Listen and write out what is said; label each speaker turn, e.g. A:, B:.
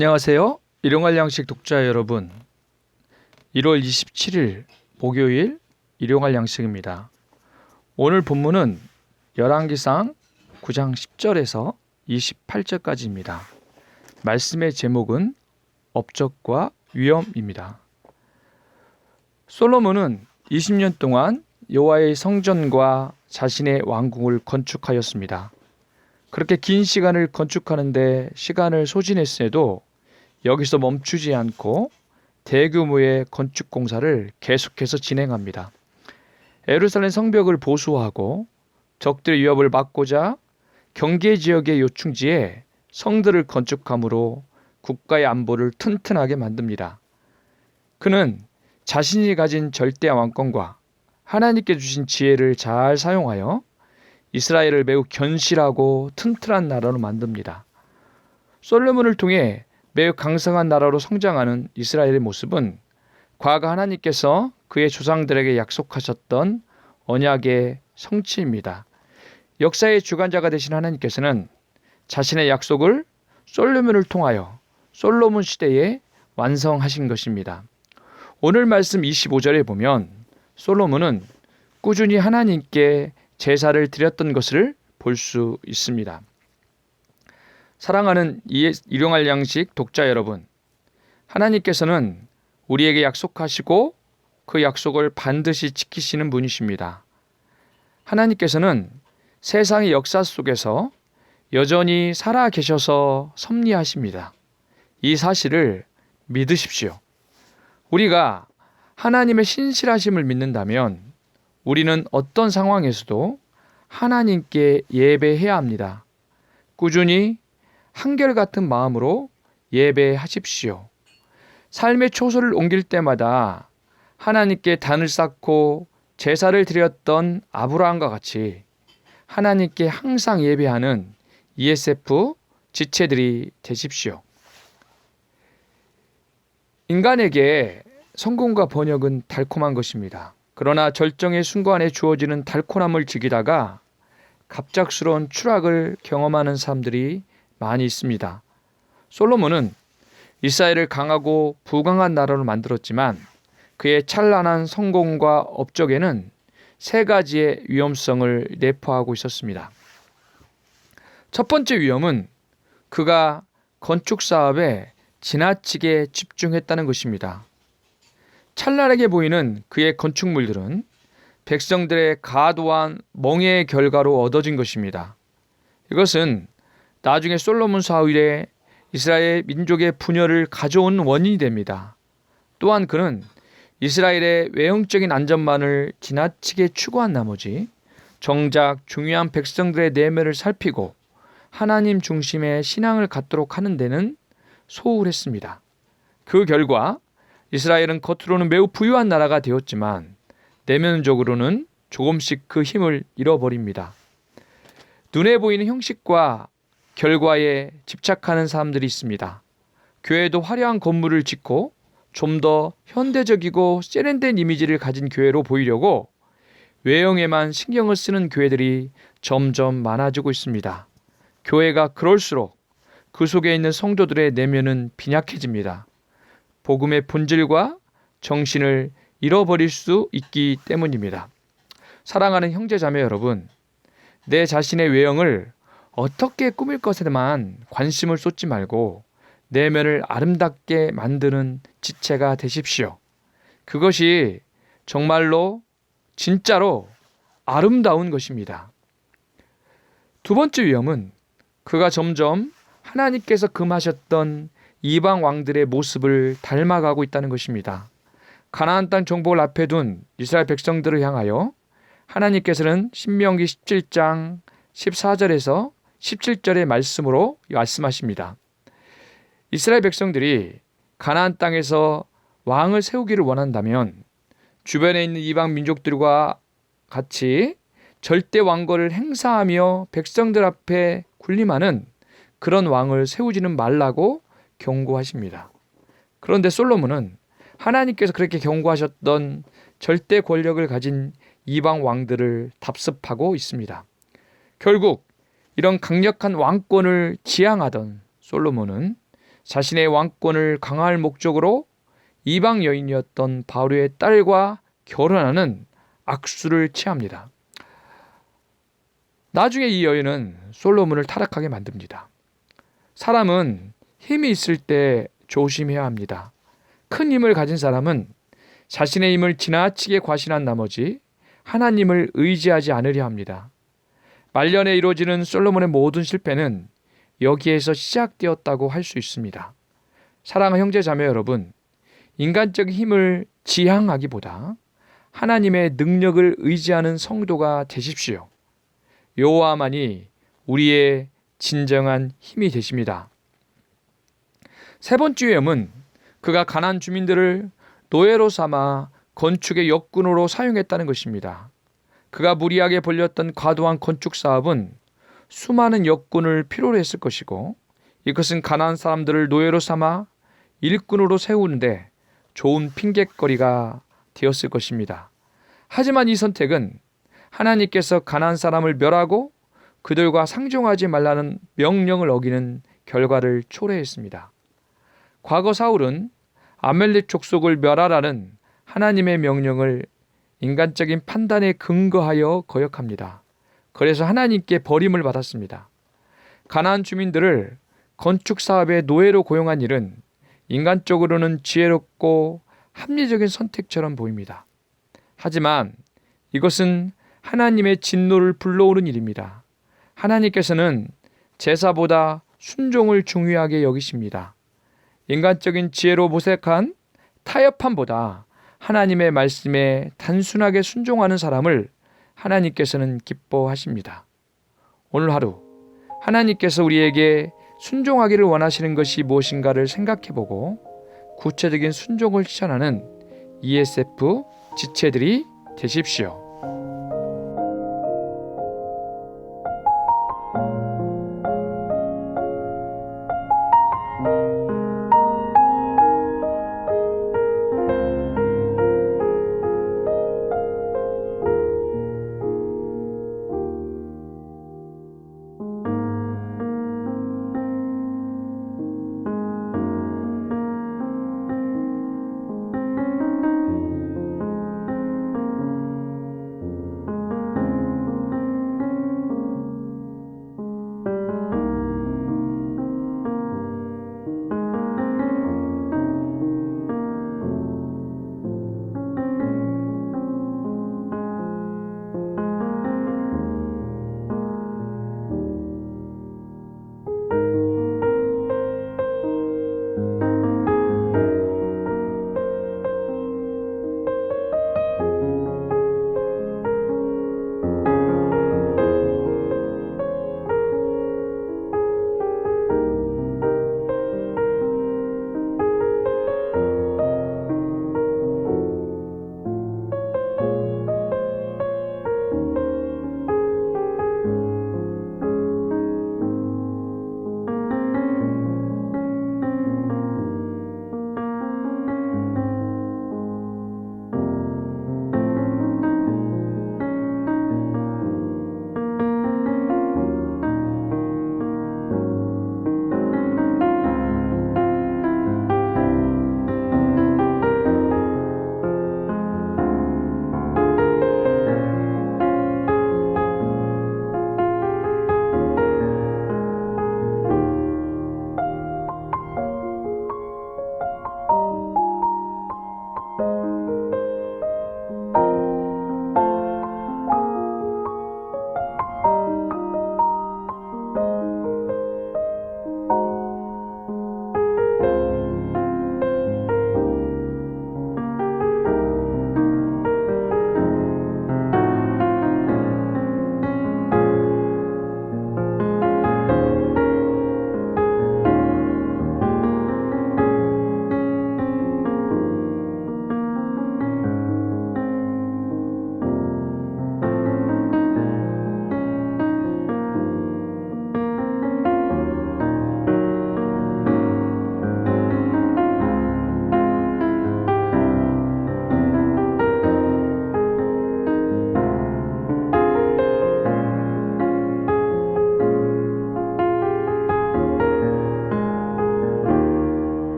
A: 안녕하세요. 일용할 양식 독자 여러분. 1월 27일 목요일 일용할 양식입니다. 오늘 본문은 열왕기상 9장 10절에서 28절까지입니다. 말씀의 제목은 업적과 위엄입니다. 솔로몬은 20년 동안 여호와의 성전과 자신의 왕궁을 건축하였습니다. 그렇게 긴 시간을 건축하는데 시간을 소진했음에도 여기서 멈추지 않고 대규모의 건축 공사를 계속해서 진행합니다. 예루살렘 성벽을 보수하고 적들의 위협을 막고자 경계 지역의 요충지에 성들을 건축함으로 국가의 안보를 튼튼하게 만듭니다. 그는 자신이 가진 절대 왕권과 하나님께 주신 지혜를 잘 사용하여 이스라엘을 매우 견실하고 튼튼한 나라로 만듭니다. 솔로몬을 통해 매우 강성한 나라로 성장하는 이스라엘의 모습은 과거 하나님께서 그의 조상들에게 약속하셨던 언약의 성취입니다. 역사의 주관자가 되신 하나님께서는 자신의 약속을 솔로몬을 통하여 솔로몬 시대에 완성하신 것입니다. 오늘 말씀 25절에 보면 솔로몬은 꾸준히 하나님께 제사를 드렸던 것을 볼 수 있습니다. 사랑하는 일용할 양식 독자 여러분, 하나님께서는 우리에게 약속하시고 그 약속을 반드시 지키시는 분이십니다. 하나님께서는 세상의 역사 속에서 여전히 살아 계셔서 섭리하십니다. 이 사실을 믿으십시오. 우리가 하나님의 신실하심을 믿는다면 우리는 어떤 상황에서도 하나님께 예배해야 합니다. 꾸준히 한결같은 마음으로 예배하십시오. 삶의 초소를 옮길 때마다 하나님께 단을 쌓고 제사를 드렸던 아브라함과 같이 하나님께 항상 예배하는 ESF 지체들이 되십시오. 인간에게 성공과 번역은 달콤한 것입니다. 그러나 절정의 순간에 주어지는 달콤함을 즐기다가 갑작스러운 추락을 경험하는 사람들이 많이 있습니다. 솔로몬은 이스라엘을 강하고 부강한 나라로 만들었지만 그의 찬란한 성공과 업적에는 세 가지의 위험성을 내포하고 있었습니다. 첫 번째 위험은 그가 건축 사업에 지나치게 집중했다는 것입니다. 찬란하게 보이는 그의 건축물들은 백성들의 과도한 멍해의 결과로 얻어진 것입니다. 이것은 나중에 솔로몬 사후에 이스라엘 민족의 분열을 가져온 원인이 됩니다. 또한 그는 이스라엘의 외형적인 안전만을 지나치게 추구한 나머지 정작 중요한 백성들의 내면을 살피고 하나님 중심의 신앙을 갖도록 하는 데는 소홀했습니다. 그 결과 이스라엘은 겉으로는 매우 부유한 나라가 되었지만 내면적으로는 조금씩 그 힘을 잃어버립니다. 눈에 보이는 형식과 결과에 집착하는 사람들이 있습니다. 교회도 화려한 건물을 짓고 좀 더 현대적이고 세련된 이미지를 가진 교회로 보이려고 외형에만 신경을 쓰는 교회들이 점점 많아지고 있습니다. 교회가 그럴수록 그 속에 있는 성도들의 내면은 빈약해집니다. 복음의 본질과 정신을 잃어버릴 수 있기 때문입니다. 사랑하는 형제자매 여러분, 내 자신의 외형을 어떻게 꾸밀 것에만 관심을 쏟지 말고 내면을 아름답게 만드는 지체가 되십시오. 그것이 정말로 진짜로 아름다운 것입니다. 두 번째 위험은 그가 점점 하나님께서 금하셨던 이방 왕들의 모습을 닮아가고 있다는 것입니다. 가나안 땅 정복을 앞에 둔 이스라엘 백성들을 향하여 하나님께서는 신명기 17장 14절에서 17절의 말씀으로 말씀하십니다. 이스라엘 백성들이 가나안 땅에서 왕을 세우기를 원한다면 주변에 있는 이방 민족들과 같이 절대 왕권을 행사하며 백성들 앞에 군림하는 그런 왕을 세우지는 말라고 경고하십니다. 그런데 솔로몬은 하나님께서 그렇게 경고하셨던 절대 권력을 가진 이방 왕들을 답습하고 있습니다. 결국 이런 강력한 왕권을 지향하던 솔로몬은 자신의 왕권을 강화할 목적으로 이방 여인이었던 바로의 딸과 결혼하는 악수를 취합니다. 나중에 이 여인은 솔로몬을 타락하게 만듭니다. 사람은 힘이 있을 때 조심해야 합니다. 큰 힘을 가진 사람은 자신의 힘을 지나치게 과신한 나머지 하나님을 의지하지 않으려 합니다. 말년에 이루어지는 솔로몬의 모든 실패는 여기에서 시작되었다고 할 수 있습니다. 사랑하는 형제 자매 여러분, 인간적인 힘을 지향하기보다 하나님의 능력을 의지하는 성도가 되십시오. 여호와만이 우리의 진정한 힘이 되십니다. 세 번째 위험은 그가 가나안 주민들을 노예로 삼아 건축의 역군으로 사용했다는 것입니다. 그가 무리하게 벌렸던 과도한 건축 사업은 수많은 역군을 필요로 했을 것이고, 이것은 가나안 사람들을 노예로 삼아 일꾼으로 세우는데 좋은 핑곗거리가 되었을 것입니다. 하지만 이 선택은 하나님께서 가나안 사람을 멸하고 그들과 상종하지 말라는 명령을 어기는 결과를 초래했습니다. 과거 사울은 아멜렉 족속을 멸하라는 하나님의 명령을 인간적인 판단에 근거하여 거역합니다. 그래서 하나님께 버림을 받았습니다. 가나안 주민들을 건축 사업의 노예로 고용한 일은 인간적으로는 지혜롭고 합리적인 선택처럼 보입니다. 하지만 이것은 하나님의 진노를 불러오는 일입니다. 하나님께서는 제사보다 순종을 중요하게 여기십니다. 인간적인 지혜로 모색한 타협함보다 하나님의 말씀에 단순하게 순종하는 사람을 하나님께서는 기뻐하십니다. 오늘 하루 하나님께서 우리에게 순종하기를 원하시는 것이 무엇인가를 생각해보고 구체적인 순종을 실천하는 ESF 지체들이 되십시오.